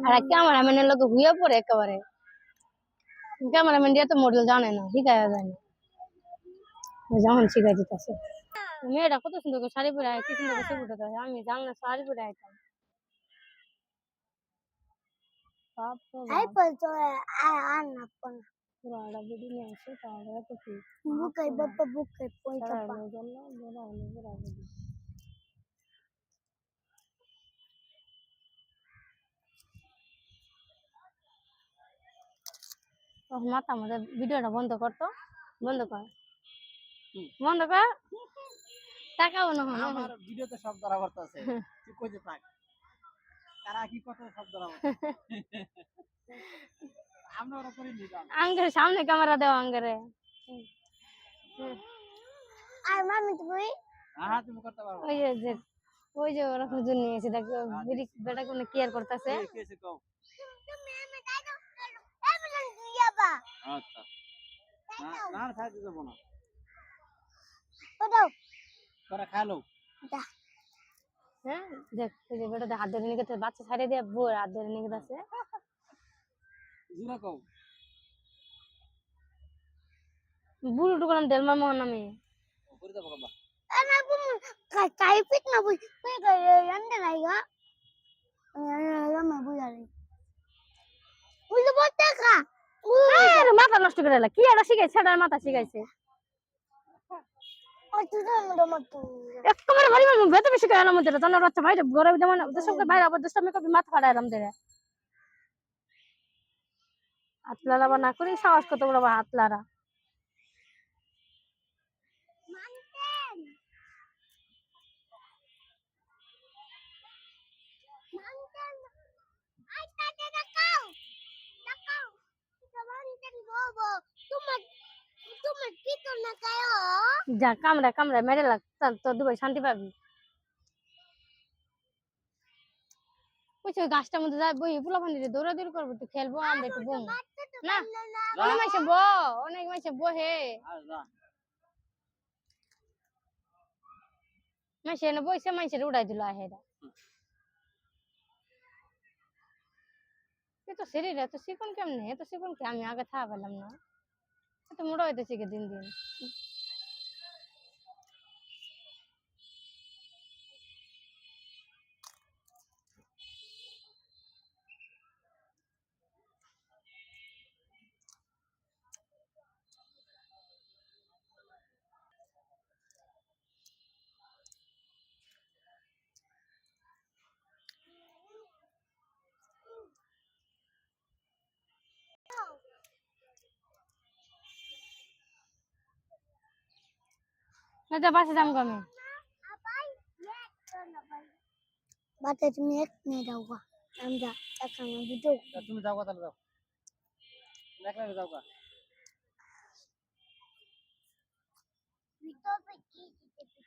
আর ক্যামেরাম্যানের লোক হুইয়া পড়ে একেবারে ক্যামেরাম্যান দিয়ে তো মডেল জানে না শিখায় যায় না যখন শিখাই দিতেছে মেয়েটা কত সুন্দর করে শাড়ি পরে কি সুন্দর করে ছবি উঠাতে আমি জানলে শাড়ি পরে আইতাম পুরাটা ভিডিও নিয়ে আসে তাহলে এত কি মাথা আমাদের ভিডিওটা বন্ধ করতো বন্ধ কর বন্ধ কর টাকাও না আমার ভিডিওতে সব ধরা পড়তেছে তুই কইতে থাক তারা কি কত সব ধরা আমরা ওরা করে নিলাম আঙ্গের সামনে ক্যামেরা দাও আঙ্গেরে আর মামি তুমি হ্যাঁ তুমি করতে পারো ওই যে ওরা খুঁজে নিয়ে এসে দেখো বেটা কোনো কেয়ার করতেছে কি হইছে কও আচ্ছা না না খাইতে দেব না দাও তোরা খালো হ্যাঁ দেখ ওই যে বেটা হাত ধরে নিয়ে গেছে বাচ্চা ছাড়িয়ে দিয়ে বউয়ের হাত ধরে নিয়ে গেছে জুরা কও বুড়ো টুকুরাম দেলমা মোহন আমি করে দেব বাবা ana bum kai fit na bu kai kai yanda na ga ana ma bu yare বুঝতে বলতে কা আরে মাথা নষ্ট করে দিলা কি এটা শিখাইছে ছেড়ার মাথা শিখাইছে ওই তুই তো মত একেবারে ভারী ভারী বেতে বেশি করে না মধ্যে জানার বাচ্চা ভাই ঘরে যেমন দশম করে বাইরে আবার দশটা মেকআপ মাথা ফাড়াইলাম দেরে হাতলারা বা না করি সাহস কত বড় হাতলারা যা কামড়া কামড়া মেরে লাগ তো দুবাই শান্তি পাবি ওই গাছটার মধ্যে যাই বই পোলা ফান্দি দৌড়াদৌড়ি করবো একটু খেলবো আমরা একটু বম না অনেক মাসে অনেক মাসে বহে মাসে এনে বইসে মাসের উড়াই দিল আহেরা তো শরীর এত চিকন কেমনে এত চিকন কে আমি আগে থাকা পেলাম না এত মোটা হইতেছে দিন দিন না যা বাসে যাম আমি বাতে তুমি এক নিয়ে দাও গা আমি যা এখন ভিডিও তুমি যাও তাহলে যাও একলা যাও গা ভিতরে কি ভিতরে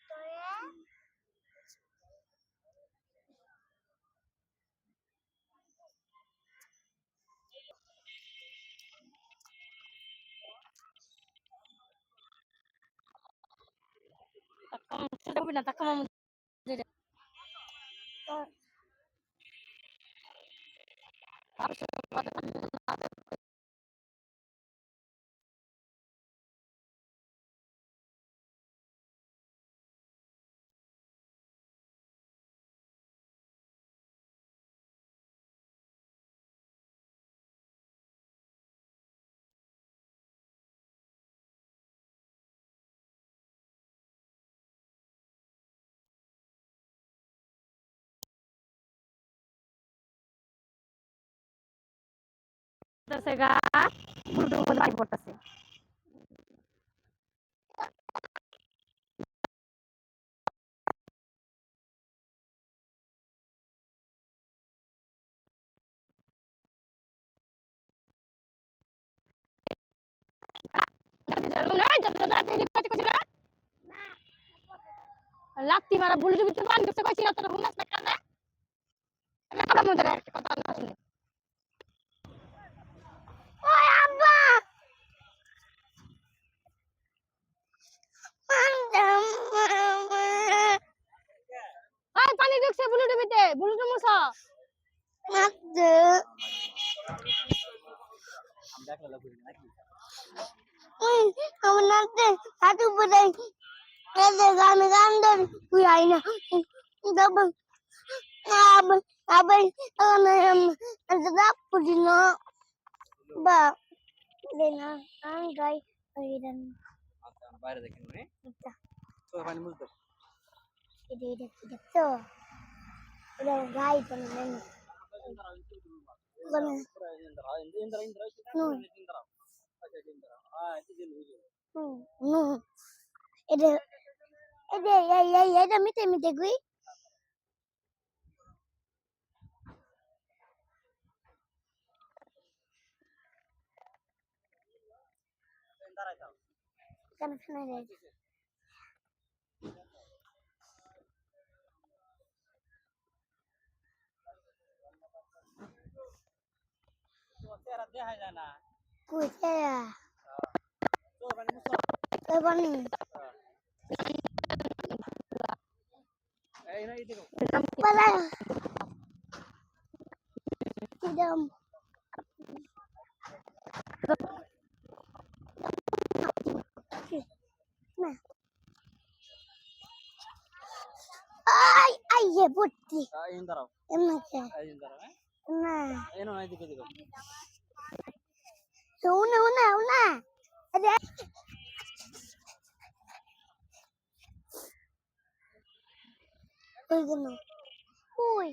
না তাকা মামু পড়তেছে গা বুড়ো বাই পড়তেছে লাত্তি মারা বুড়ির ভিতরে পানি ঢুকছে কইছি না তোর হুনাস না কানে আমি কথা মধ্যে একটা কথা না শুনে ওই আব্বা ওই পানি আমরা একলা ঘুরি নাকি? আমার নাচতে হাঁটু বোঝাই গানে গান ধরি তুই আই না তারপর আবার আবার পুজি না বা দেনা আমি গাই ওইরান আচ্ছা আমরা বাইরে দেখেন নে তো পানি মুছতে এটা তো এটা গাই তো নেন কোন নো এটা এটা মিটে মিটে গুই কেন শোনা যায় চেহারা দেখা যায় না কুইতে তো পানি মুছো তো বানি এই না এই দেখো পালা কিদম না ay ye butti এই দাঁড়াও emma ke এই দাঁড়াও হ্যাঁ na এই না এদিকে দেখো una ada oi gano oi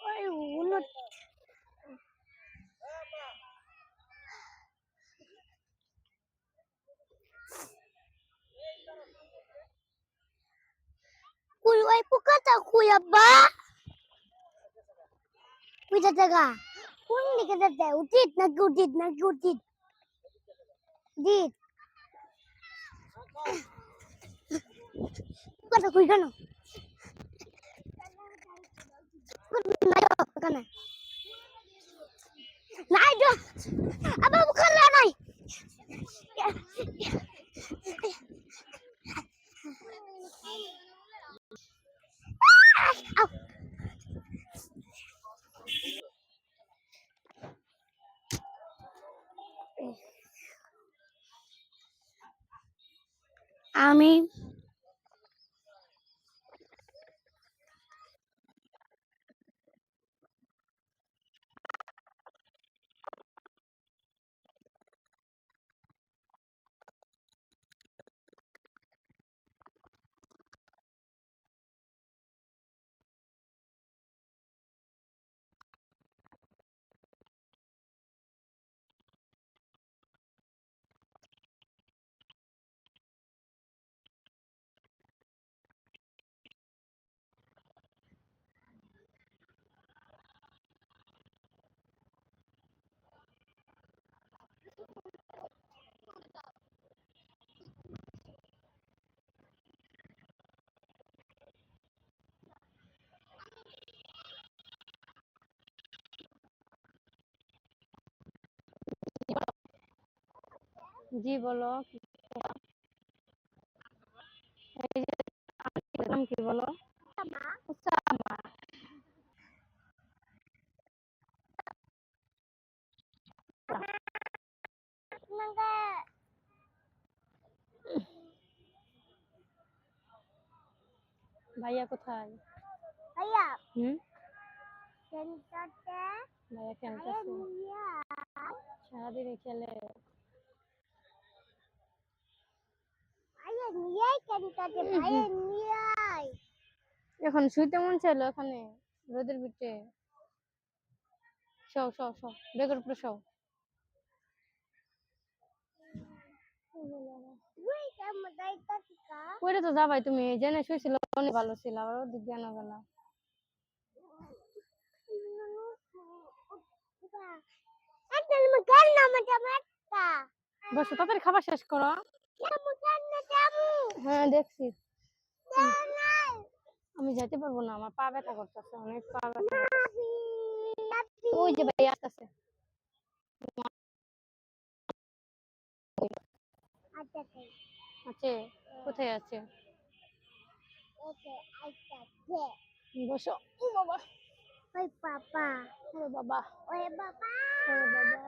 oi una kuy oi pukata kuy abba kuy tataga kundi ke tata utit na utit dit pukata kuy gano kana nai do abba bukan la nai আমি জি বলো এই যে নাম কি বলো Osama ভাইয়া কোথায় ভাইয়া হুম সেন্টারটা ভাইয়া খেলতেছে সারাদিনে খেলে ভাইয়া নিয়ে সেন্টারটা ভাইয়া নিয়ে এখন শুইতে মন চাইলো এখানে রোদের ভিতরে শো শো শো বেগের উপরে শো ওইটা তো যাবাই তুমি জেনে শুয়েছিল অনেক ভালো ছিল আবার ওদিক জ্ঞান গেল বসো তাড়াতাড়ি খাবার শেষ করো হ্যাঁ দেখছি আমি যেতে পারবো না আমার পা ব্যথা করতেছে অনেক পা ব্যথা ওই যে ভাই আসতেছে আছে কোথায় আছে বসো ও বাবা ওই পাপা ওরে বাবা ওই বাবা ওরে বাবা